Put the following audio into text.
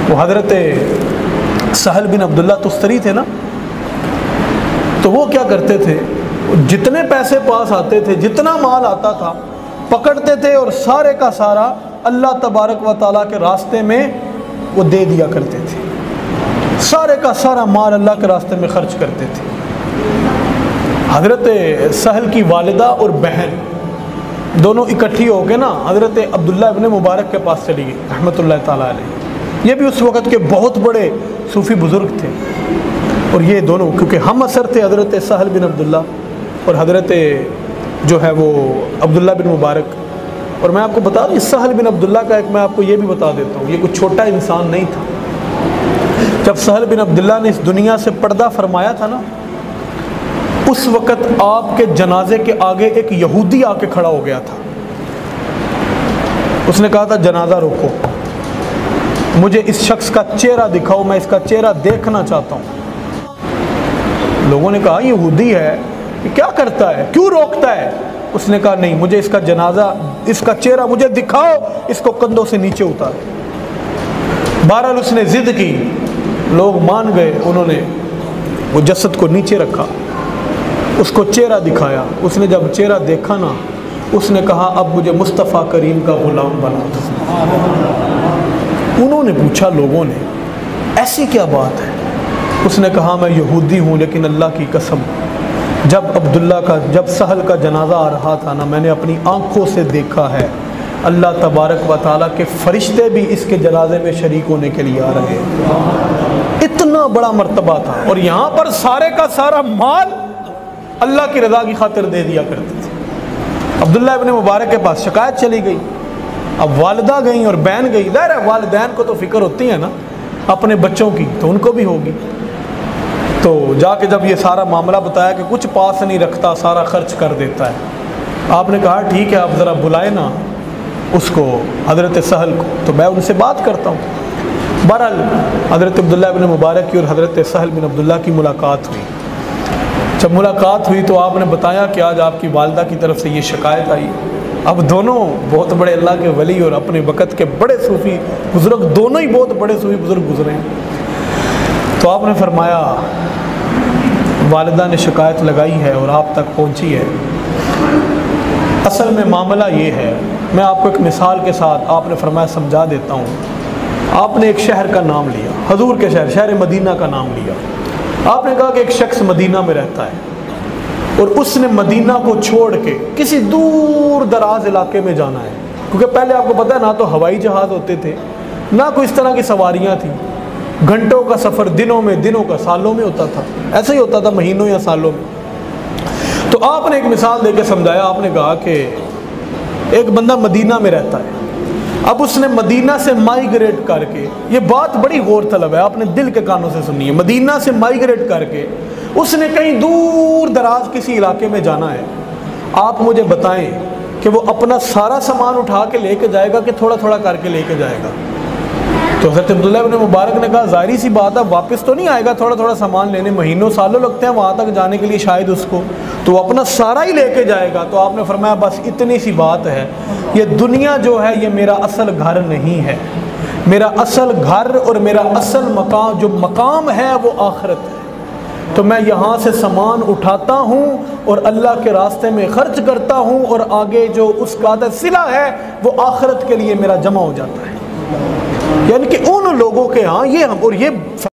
وہ حضرت سہل بن عبداللہ تستری تھے نا، تو وہ کیا کرتے تھے، جتنے پیسے پاس آتے تھے، جتنا مال آتا تھا، پکڑتے تھے اور سارے کا سارا اللہ تبارک و تعالیٰ کے راستے میں وہ دے دیا کرتے تھے، سارے کا سارا مال اللہ کے راستے میں خرچ کرتے تھے۔ حضرت سہل کی والدہ اور بہن دونوں اکٹھی ہو کے نا حضرت عبداللہ ابن مبارک کے پاس چلی گئی رحمۃ اللہ تعالیٰ علیہ۔ یہ بھی اس وقت کے بہت بڑے صوفی بزرگ تھے، اور یہ دونوں کیونکہ ہم اثر تھے حضرت سہل بن عبداللہ اور حضرت جو ہے وہ عبداللہ بن مبارک۔ اور میں آپ کو بتا دوں سہل بن عبداللہ کا ایک میں آپ کو یہ بھی بتا دیتا ہوں، یہ کوئی چھوٹا انسان نہیں تھا۔ جب سہل بن عبداللہ نے اس دنیا سے پردہ فرمایا تھا نا، اس وقت آپ کے جنازے کے آگے ایک یہودی آ کے کھڑا ہو گیا تھا۔ اس نے کہا تھا جنازہ روکو، مجھے اس شخص کا چہرہ دکھاؤ، میں اس کا چہرہ دیکھنا چاہتا ہوں۔ لوگوں نے کہا یہودی ہے، یہ کیا کرتا ہے، کیوں روکتا ہے؟ اس نے کہا نہیں، مجھے اس کا جنازہ، اس کا چہرہ مجھے دکھاؤ، اس کو کندھوں سے نیچے اتارو۔ بہرحال اس نے ضد کی، لوگ مان گئے، انہوں نے وہ جسد کو نیچے رکھا، اس کو چہرہ دکھایا۔ اس نے جب چہرہ دیکھا نا، اس نے کہا اب مجھے مصطفیٰ کریم کا غلام بنا دو۔ انہوں نے پوچھا لوگوں نے ایسی کیا بات ہے؟ اس نے کہا میں یہودی ہوں، لیکن اللہ کی قسم جب سہل کا جنازہ آ رہا تھا نا، میں نے اپنی آنکھوں سے دیکھا ہے اللہ تبارک و تعالیٰ کے فرشتے بھی اس کے جنازے میں شریک ہونے کے لیے آ رہے ہیں۔ اتنا بڑا مرتبہ تھا، اور یہاں پر سارے کا سارا مال اللہ کی رضا کی خاطر دے دیا کرتے تھے۔ عبداللہ ابن مبارک کے پاس شکایت چلی گئی، اب والدہ گئیں اور بہن گئی، ظاہر ہے والدین کو تو فکر ہوتی ہے نا اپنے بچوں کی، تو ان کو بھی ہوگی۔ تو جا کے جب یہ سارا معاملہ بتایا کہ کچھ پاس نہیں رکھتا، سارا خرچ کر دیتا ہے، آپ نے کہا ٹھیک ہے، آپ ذرا بلائے نا اس کو، حضرت سہل کو، تو میں ان سے بات کرتا ہوں۔ بہرحال حضرت عبداللہ ابن مبارک کی اور حضرت سہل بن عبداللہ کی ملاقات ہوئی۔ جب ملاقات ہوئی تو آپ نے بتایا کہ آج آپ کی والدہ کی طرف سے یہ شکایت آئی۔ اب دونوں بہت بڑے اللہ کے ولی اور اپنے وقت کے بڑے صوفی بزرگ، دونوں ہی بہت بڑے صوفی بزرگ گزرے ہیں۔ تو آپ نے فرمایا والدہ نے شکایت لگائی ہے اور آپ تک پہنچی ہے۔ اصل میں معاملہ یہ ہے، میں آپ کو ایک مثال کے ساتھ آپ نے فرمایا سمجھا دیتا ہوں۔ آپ نے ایک شہر کا نام لیا، حضور کے شہر، شہر مدینہ کا نام لیا۔ آپ نے کہا کہ ایک شخص مدینہ میں رہتا ہے اور اس نے مدینہ کو چھوڑ کے کسی دور دراز علاقے میں جانا ہے، کیونکہ پہلے آپ کو پتہ ہے نہ تو ہوائی جہاز ہوتے تھے، نہ کوئی اس طرح کی سواریاں تھیں، گھنٹوں کا سفر دنوں کا سالوں میں ہوتا تھا، ایسا ہی ہوتا تھا مہینوں یا سالوں میں۔ تو آپ نے ایک مثال دے کے سمجھایا، آپ نے کہا کہ ایک بندہ مدینہ میں رہتا ہے، اب اس نے مدینہ سے مائیگریٹ کر کے، یہ بات بڑی غور طلب ہے، آپ نے دل کے کانوں سے سنی ہے، مدینہ سے مائیگریٹ کر کے اس نے کہیں دور دراز کسی علاقے میں جانا ہے۔ آپ مجھے بتائیں کہ وہ اپنا سارا سامان اٹھا کے لے کے جائے گا کہ تھوڑا تھوڑا کر کے لے کے جائے گا؟ تو حضرت عبداللہ ابن مبارک نے کہا ظاہری سی بات ہے، واپس تو نہیں آئے گا، تھوڑا تھوڑا سامان لینے مہینوں سالوں لگتے ہیں وہاں تک جانے کے لیے شاید اس کو، تو وہ اپنا سارا ہی لے کے جائے گا۔ تو آپ نے فرمایا بس اتنی سی بات ہے، یہ دنیا جو ہے یہ میرا اصل گھر نہیں ہے، میرا اصل گھر اور میرا اصل مقام جو مقام ہے وہ آخرت ہے۔ تو میں یہاں سے سامان اٹھاتا ہوں اور اللہ کے راستے میں خرچ کرتا ہوں، اور آگے جو اس کا صلہ ہے وہ آخرت کے لیے میرا جمع ہو جاتا ہے۔ یعنی کہ ان لوگوں کے ہاں یہ